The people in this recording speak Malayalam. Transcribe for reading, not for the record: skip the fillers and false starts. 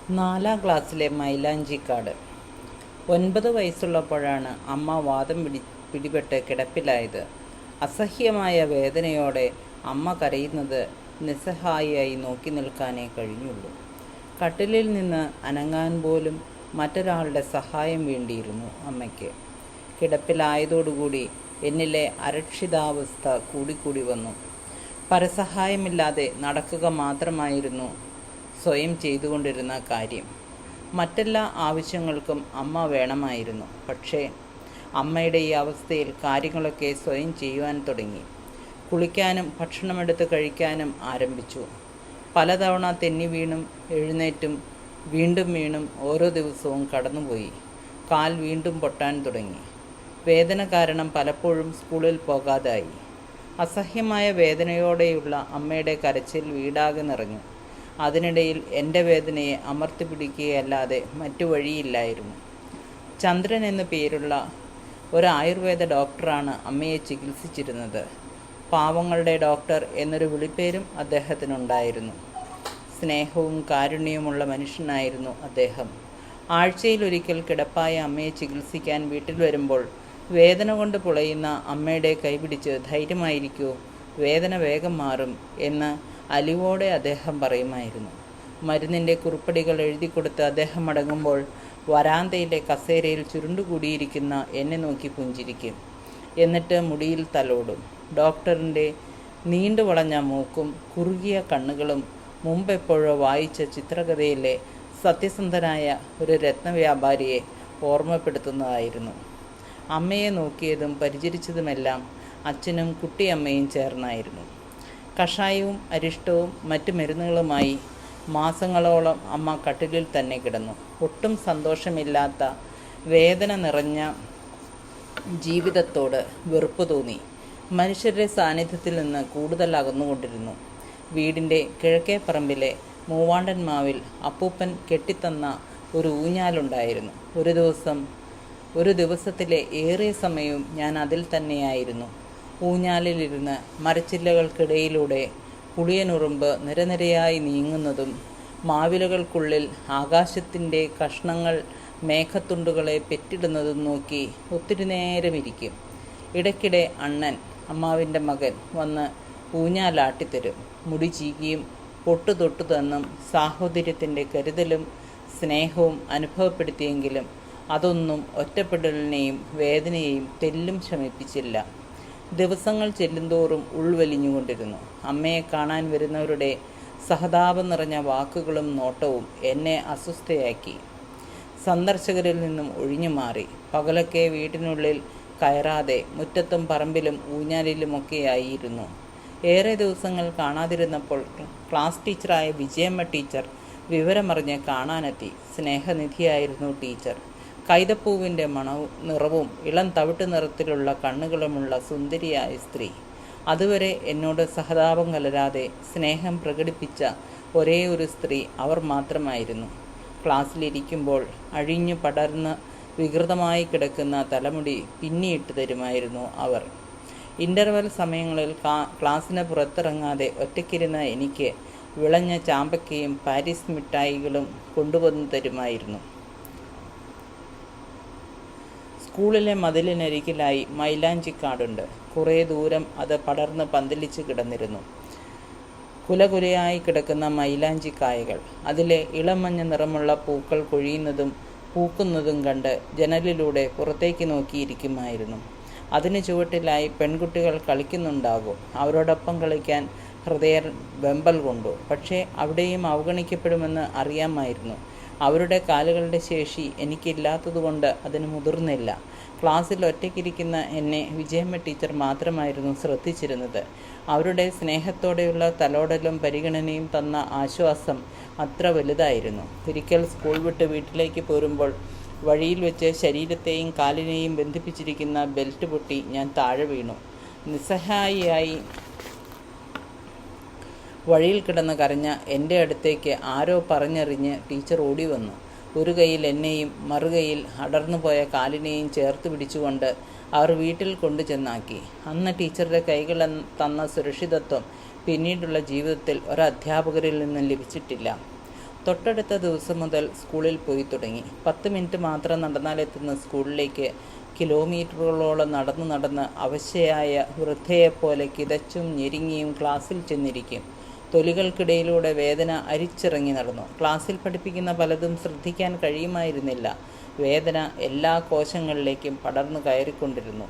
4-ാം ക്ലാസ്സിലെ മൈലാഞ്ചിക്കാട്. 9 വയസ്സുള്ളപ്പോഴാണ് അമ്മ വാതം പിടിപെട്ട് കിടപ്പിലായത്. അസഹ്യമായ വേദനയോടെ അമ്മ കരയുന്നത് നിസ്സഹായിയായി നോക്കി നിൽക്കാനേ കഴിഞ്ഞുള്ളൂ. കട്ടിലിൽ നിന്ന് അനങ്ങാൻ പോലും മറ്റൊരാളുടെ സഹായം വേണ്ടിയിരുന്നു അമ്മയ്ക്ക്. കിടപ്പിലായതോടുകൂടി എന്നിലെ അരക്ഷിതാവസ്ഥ കൂടിക്കൂടി വന്നു. പരസഹായമില്ലാതെ നടക്കുക മാത്രമായിരുന്നു സ്വയം ചെയ്തുകൊണ്ടിരുന്ന കാര്യം. മറ്റെല്ലാ ആവശ്യങ്ങൾക്കും അമ്മ വേണമായിരുന്നു. പക്ഷേ അമ്മയുടെ ഈ അവസ്ഥയിൽ കാര്യങ്ങളൊക്കെ സ്വയം ചെയ്യുവാൻ തുടങ്ങി. കുളിക്കാനും ഭക്ഷണമെടുത്ത് കഴിക്കാനും ആരംഭിച്ചു. പലതവണ തെന്നി വീണും എഴുന്നേറ്റും വീണ്ടും വീണും ഓരോ ദിവസവും കടന്നുപോയി. കാൽ വീണ്ടും പൊട്ടാൻ തുടങ്ങി. വേദന കാരണം പലപ്പോഴും സ്കൂളിൽ പോകാതായി. അസഹ്യമായ വേദനയോടെയുള്ള അമ്മയുടെ കരച്ചിൽ വീടാകെ നിറഞ്ഞു. അതിനിടയിൽ എൻ്റെ വേദനയെ അമർത്തി പിടിക്കുകയല്ലാതെ മറ്റു വഴിയില്ലായിരുന്നു. ചന്ദ്രൻ എന്നു പേരുള്ള ഒരു ആയുർവേദ ഡോക്ടറാണ് അമ്മയെ ചികിത്സിച്ചിരുന്നത്. പാവങ്ങളുടെ ഡോക്ടർ എന്നൊരു വിളിപ്പേരും അദ്ദേഹത്തിനുണ്ടായിരുന്നു. സ്നേഹവും കാരുണ്യവുമുള്ള മനുഷ്യനായിരുന്നു അദ്ദേഹം. ആഴ്ചയിലൊരിക്കൽ കിടപ്പായ അമ്മയെ ചികിത്സിക്കാൻ വീട്ടിൽ വരുമ്പോൾ വേദന കൊണ്ട് പുളയുന്ന അമ്മയുടെ കൈപിടിച്ച് ധൈര്യമായിരിക്കൂ, വേദന വേഗം മാറും എന്ന് അലിവോടെ അദ്ദേഹം പറയുമായിരുന്നു. മരുന്നിൻ്റെ കുറിപ്പടികൾ എഴുതിക്കൊടുത്ത് അദ്ദേഹം മടങ്ങുമ്പോൾ വരാന്തയിലെ കസേരയിൽ ചുരുണ്ടുകൂടിയിരിക്കുന്ന എന്നെ നോക്കി പുഞ്ചിരിക്കും. എന്നിട്ട് മുടിയിൽ തലോടും. ഡോക്ടറിൻ്റെ നീണ്ടു വളഞ്ഞ മൂക്കും കുറുകിയ കണ്ണുകളും മുമ്പെപ്പോഴോ വായിച്ച ചിത്രകഥയിലെ സത്യസന്ധനായ ഒരു രത്നവ്യാപാരിയെ ഓർമ്മപ്പെടുത്തുന്നതായിരുന്നു. അമ്മയെ നോക്കിയതും പരിചരിച്ചതുമെല്ലാം അച്ഛനും കുട്ടിയമ്മയും ചേർന്നായിരുന്നു. കഷായവും അരിഷ്ടവും മറ്റു മരുന്നുകളുമായി മാസങ്ങളോളം അമ്മ കട്ടിലിൽ തന്നെ കിടന്നു. ഒട്ടും സന്തോഷമില്ലാത്ത വേദന നിറഞ്ഞ ജീവിതത്തോട് വെറുപ്പ് തോന്നി. മനുഷ്യരുടെ സാന്നിധ്യത്തിൽ നിന്ന് കൂടുതൽ അകന്നുകൊണ്ടിരുന്നു. വീടിൻ്റെ കിഴക്കേ പറമ്പിലെ മൂവാണ്ടൻ മാവിൽ അപ്പൂപ്പൻ കെട്ടിത്തന്ന ഒരു ഊഞ്ഞാലുണ്ടായിരുന്നു. ഒരു ദിവസത്തിലെ ഏറിയ സമയവും ഞാൻ അതിൽ തന്നെയായിരുന്നു. ഊഞ്ഞാലിലിരുന്ന് മരച്ചില്ലകൾക്കിടയിലൂടെ പുളിയനുറുമ്പ് നിരനിരയായി നീങ്ങുന്നതും മാവിലകൾക്കുള്ളിൽ ആകാശത്തിൻ്റെ കഷ്ണങ്ങൾ മേഘത്തുണ്ടുകളെ പെറ്റിടുന്നതും നോക്കി ഒത്തിരി നേരമിരിക്കും. ഇടയ്ക്കിടെ അണ്ണൻ, അമ്മാവിൻ്റെ മകൻ, വന്ന് ഊഞ്ഞാലാട്ടിത്തരും. മുടി ചീകിയും പൊട്ടു തൊട്ടു തന്നും സാഹോദര്യത്തിൻ്റെ കരുതലും സ്നേഹവും അനുഭവപ്പെടുത്തിയെങ്കിലും അതൊന്നും ഒറ്റപ്പെടലിനെയും വേദനയെയും തെല്ലും ശമിപ്പിച്ചില്ല. ദിവസങ്ങൾ ചെല്ലുന്തോറും ഉൾവലിഞ്ഞുകൊണ്ടിരുന്നു. അമ്മയെ കാണാൻ വരുന്നവരുടെ സഹതാപം നിറഞ്ഞ വാക്കുകളും നോട്ടവും എന്നെ അസ്വസ്ഥയാക്കി. സന്ദർശകരിൽ നിന്നും ഒഴിഞ്ഞു മാറി. പകലൊക്കെ വീട്ടിനുള്ളിൽ കയറാതെ മുറ്റത്തും പറമ്പിലും ഊഞ്ഞാലിലുമൊക്കെയായിരുന്നു. ഏറെ ദിവസങ്ങൾ കാണാതിരുന്നപ്പോൾ ക്ലാസ് ടീച്ചറായ വിജയമ്മ ടീച്ചർ വിവരമറിഞ്ഞ് കാണാനെത്തി. സ്നേഹനിധിയായിരുന്നു ടീച്ചർ. കൈതപ്പൂവിൻ്റെ മണവും നിറവും ഇളം തവിട്ട് നിറത്തിലുള്ള കണ്ണുകളുമുള്ള സുന്ദരിയായ സ്ത്രീ. അതുവരെ എന്നോട് സഹതാപം കലരാതെ സ്നേഹം പ്രകടിപ്പിച്ച ഒരേ ഒരു സ്ത്രീ അവർ മാത്രമായിരുന്നു. ക്ലാസ്സിലിരിക്കുമ്പോൾ അഴിഞ്ഞു പടർന്ന് വികൃതമായി കിടക്കുന്ന തലമുടി പിന്നിയിട്ട് തരുമായിരുന്നു അവർ. ഇൻ്റർവെൽ സമയങ്ങളിൽ ക്ലാസ്സിന് പുറത്തിറങ്ങാതെ ഒറ്റയ്ക്കിരുന്ന എനിക്ക് വിളഞ്ഞ ചാമ്പക്കയും പാരീസ് മിഠായികളും കൊണ്ടുവന്നു തരുമായിരുന്നു. സ്കൂളിലെ മതിലിനരികിലായി മൈലാഞ്ചിക്കാടുണ്ട്. കുറേ ദൂരം അത് പടർന്ന് പന്തലിച്ച് കിടന്നിരുന്നു. കുലകുലയായി കിടക്കുന്ന മൈലാഞ്ചിക്കായകൾ, അതിലെ ഇളമഞ്ഞ നിറമുള്ള പൂക്കൾ കൊഴിയുന്നതും പൂക്കുന്നതും കണ്ട് ജനലിലൂടെ പുറത്തേക്ക് നോക്കിയിരിക്കുമായിരുന്നു. അതിന് ചുവട്ടിലായി പെൺകുട്ടികൾ കളിക്കുന്നുണ്ടാകും. അവരോടൊപ്പം കളിക്കാൻ ഹൃദയം വെമ്പൽ കൊണ്ടു. പക്ഷേ അവിടെയും അവഗണിക്കപ്പെടുമെന്ന് അറിയാമായിരുന്നു. അവരുടെ കാലുകളുടെ ശേഷി എനിക്കില്ലാത്തതുകൊണ്ട് അതിന് മുതിർന്നില്ല. ക്ലാസ്സിൽ ഒറ്റയ്ക്കിരിക്കുന്ന എന്നെ വിജയമ്മ ടീച്ചർ മാത്രമായിരുന്നു ശ്രദ്ധിച്ചിരുന്നത്. അവരുടെ സ്നേഹത്തോടെയുള്ള തലോടലും പരിഗണനയും തന്ന ആശ്വാസം അത്ര വലുതായിരുന്നു. ഒരിക്കൽ സ്കൂൾ വിട്ട് വീട്ടിലേക്ക് പോരുമ്പോൾ വഴിയിൽ വെച്ച് ശരീരത്തെയും കാലിനെയും ബന്ധിപ്പിച്ചിരിക്കുന്ന ബെൽറ്റ് പൊട്ടി ഞാൻ താഴെ വീണു. നിസ്സഹായിയായി വഴിയിൽ കിടന്ന് കരഞ്ഞ എൻ്റെ അടുത്തേക്ക് ആരോ പറഞ്ഞറിഞ്ഞ് ടീച്ചർ ഓടി വന്നു. ഒരു കൈയിൽ എന്നെയും മറുകൈയിൽ അടർന്നുപോയ കാലിനെയും ചേർത്ത് പിടിച്ചുകൊണ്ട് അവർ വീട്ടിൽ കൊണ്ടു ചെന്നാക്കി. അന്ന് ടീച്ചറുടെ കൈകൾ തന്ന സുരക്ഷിതത്വം പിന്നീടുള്ള ജീവിതത്തിൽ ഒരധ്യാപകരിൽ നിന്നും ലഭിച്ചിട്ടില്ല. തൊട്ടടുത്ത ദിവസം മുതൽ സ്കൂളിൽ പോയി തുടങ്ങി. 10 മിനിറ്റ് മാത്രം നടന്നാലെത്തുന്ന സ്കൂളിലേക്ക് കിലോമീറ്ററുകളോളം നടന്ന് അവശയായ വൃദ്ധയെപ്പോലെ കിതച്ചും ഞെരുങ്ങിയും ക്ലാസ്സിൽ ചെന്നിരിക്കും. തൊലികൾക്കിടയിലൂടെ വേദന അരിച്ചിറങ്ങി നടന്നു. ക്ലാസ്സിൽ പഠിപ്പിക്കുന്ന പലതും ശ്രദ്ധിക്കാൻ കഴിയുമായിരുന്നില്ല. വേദന എല്ലാ കോശങ്ങളിലേക്കും പടർന്നു കയറിക്കൊണ്ടിരുന്നു.